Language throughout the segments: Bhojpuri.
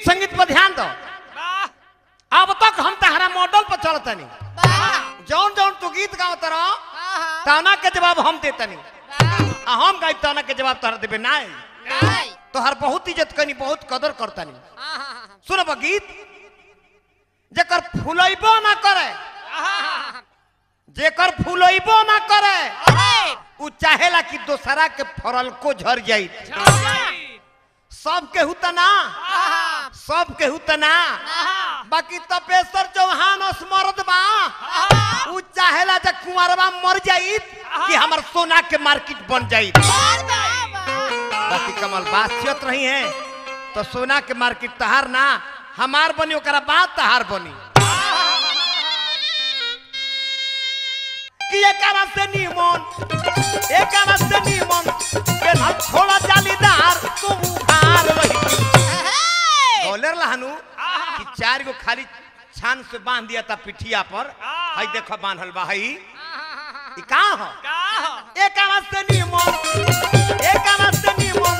संगीत पर ध्यान दो। अब तक हम तहरा मॉडल पर चलता नहीं, जौन जौन तू गीत गावत रहो ताना के जवाब हम देता नहीं, हम गाई ताना के जवाब तोहरा देबे नहीं। तोहर बहुत इज्जत कनी, बहुत कदर करता नहीं। सुनब गीत जेकर फुलैबो ना करे, जेकर फुलैबो ना करे उ चाहेला कि दोसरा के फरल को झर जाई। सब केहू तना, सब केहू तना, बाकी तपेश्वर चौहान स्मरद बा उ चाहेला जे कुंवरबा मर जाई कि हमर सोना के मार्केट बन जाई। बाकी कमल बात रही है तो सोना के मार्केट तहार ना हमार बनी, ओकरा बात तहार बनी। कि एकरा से नीमन, एकरा से नीमन के ना छोड़ा जालीदार तू उघार रही। बोलर लहनु कि 4 गो खाली छान से बांध दिया था पिठिया पर, हई देखो बांधल बा, हई ई का हो? एकरा से नीमन, एकरा से नीमन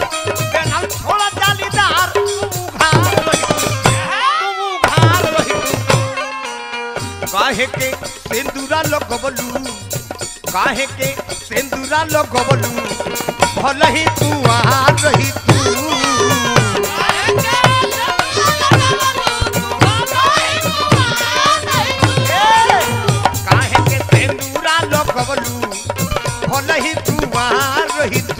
के ना छोड़ा जालीदार तू उघार रही, तू उघार रही। काहे के सिंदूरा लगवलू, काहे के सिंदूरा लगवलू, भल ही तू आ रही तू। काहे के सिंदूरा लगवलू, भल ही तू आ रही तू।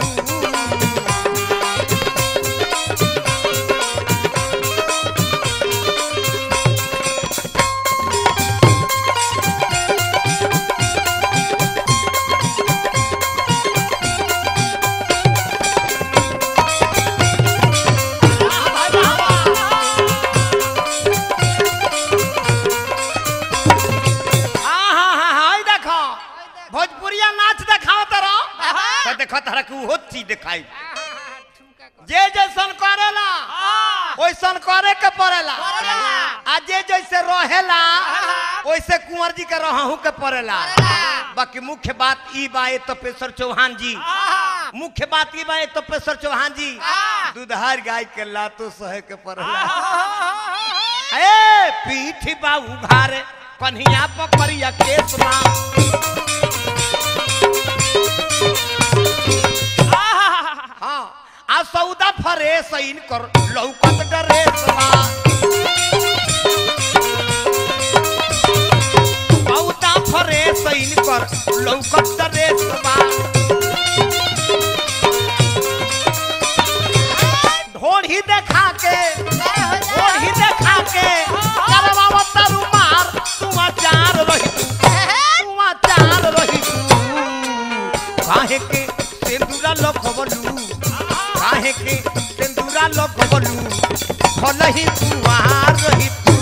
देखो तारा के वो चीज दिखाई, जे जैसन करेला वैसन करे के पड़ेला, आ जे जैसे रहेला वैसे कुंवर जी के रहू के पड़ेला। बाकी मुख्य बात ई बा तपेश्वर चौहान जी, मुख्य बात ई बा तपेश्वर चौहान जी, दूधार गाय के लातो सहे के पड़ेला। ए पीठी बा उघारे कन्हिया पकड़िया केस बा, आ सौदा फरेस इनकर लौकत ड्रेस बा, सौदा फरेस इनकर लौकत ड्रेस बा। ढोढ़ी देखा के, ढोढ़ी देखा के करवावा तारू मार, तुम चार रही, तुम चार रही। काहे के सिंदूरा लगवलू, काहे के सिंदूरा लगवलू, भल ही तू आ रही तू।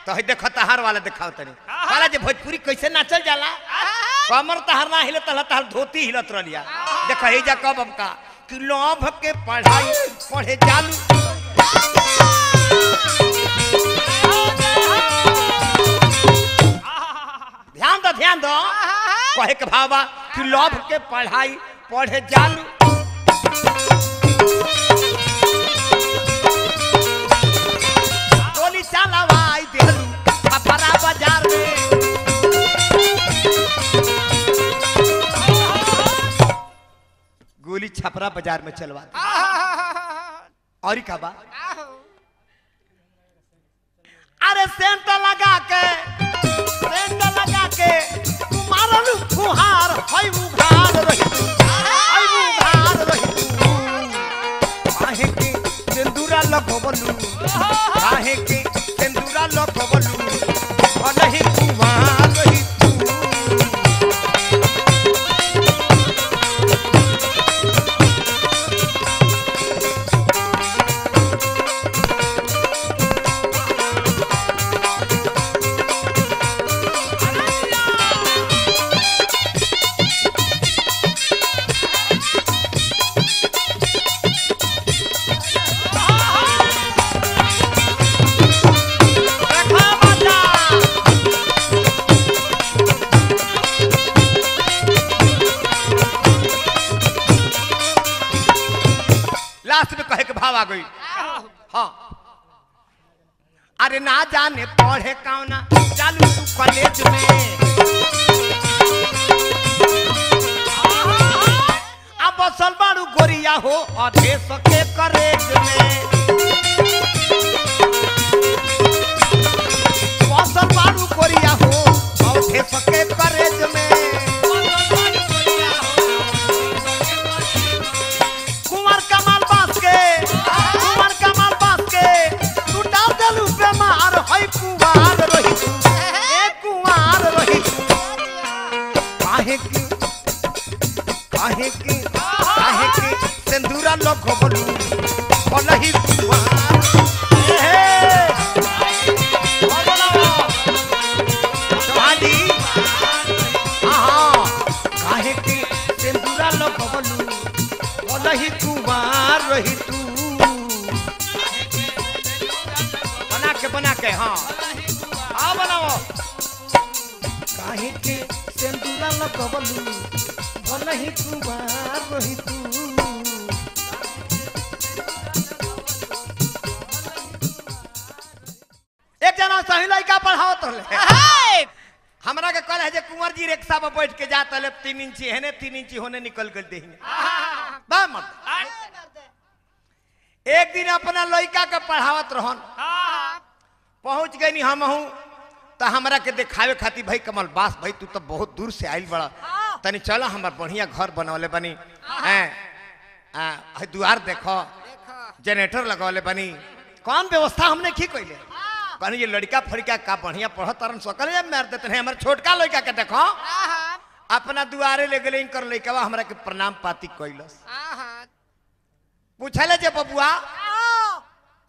तो देखो तहार वाला दिखाओ तनी वाला जे भोजपुरी कैसे नाचल जाला, कमर तहार ना हिले तहला तहार धोती हिलत रहलिया। देखो हे जा कब हमका कि लोभ के पढ़ाई पढ़े जालू, ध्यान दो, ध्यान दो। कहे के भावा कि लोभ के पढ़ाई पढ़े जालू, गोली चलवाई देलू छपरा बाजार में, गोली छपरा बाजार में चलवा और ही खाबा। अरे सेंट लगा के, सेंट लगा के तुम्हारा फुहार है उघार रही, है उघार रही। काहे के सिंदूरा लग लगवलू काहे के सिंदूरा लगवलू भलही कुमार रही तू आ गई। हाँ अरे ना जाने पढ़े कौना चालू तू कॉलेज में अब बसल बारू गोरिया हो अधे सके करेज में बसल बारू गोरिया हो अधे सके करेज में काहे की सिंदूरा लगवलू भलही कुमार काहे की सिंदूरा लगवलू भलही कुमार रही तू बना के हाँ हाँ बनाओ काहे की सिंदूरा लगवलू भलही कुमार रही तू एक जना सही लड़का पढ़ावत रहे हमरा के कहले जे कुंवर जी रिक्शा पर बैठ के जात ले 3 इंची हेने 3 इंची होने निकल गल देही बा मत एक दिन अपना लड़का के पढ़ावत रहन पहुंच गई हमहू तो हमरा के दिखावे खाती भाई कमल बास भाई तू तो बहुत दूर से आइल बड़ा तनी चला हमार बढ़िया घर बनवले बनी द्वार देखो जनरेटर लगवले बनी कौन व्यवस्था हमने की कइले कहनी ये लड़का फड़का का बढ़िया पढ़त तरन सकल मार देते हैं हमारे छोटका लड़का के देखो अपना दुआरे ले गले इनकर लड़का हमरा के प्रणाम पाती कइलस पूछले जे बबुआ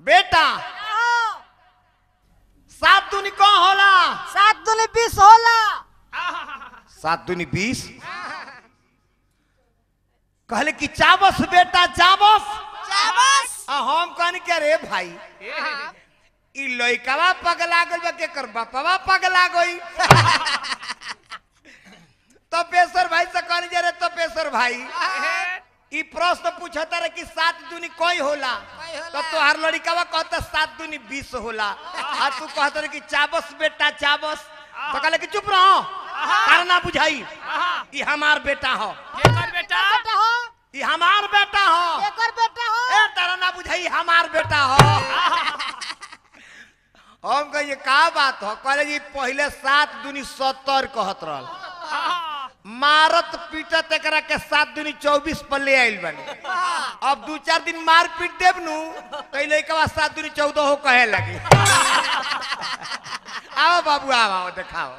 बेटा 7 दूनी कौन होला 7 दूनी 20 होला 7 दूनी 20 कहले कि चाबस बेटा चाबस हम कहनी के रे भाई ई लइकावा पगला गइल बा के कर बापवा पगला गई तो पेशर भाई से कहनी जे रे तो पेशर भाई ई प्रश्न पूछता रे कि 7 दूनी कोई होला तो तोहार लड़कावा कहता 7 दूनी 20 होला आ तू कहता रे कि चाबस बेटा चाबस तो कहले कि चुप रहो तार ना बुझाई ई हमार बेटा हो केकर बेटा हो ई हमार बेटा हो केकर बेटा हो ए तारा ना बुझाई हमार बेटा हो हम कहिए का बात हो कहले जी पहले 7 दूनी 70 कहत रहल मारत पीटत एकरा के 7 दूनी 24 पर ले आइल बानी अब 2-4 दिन मार पीट देब नु तो लइका बाद 7 दूनी 14 हो कहे लगी आओ बाबू आओ दिखाओ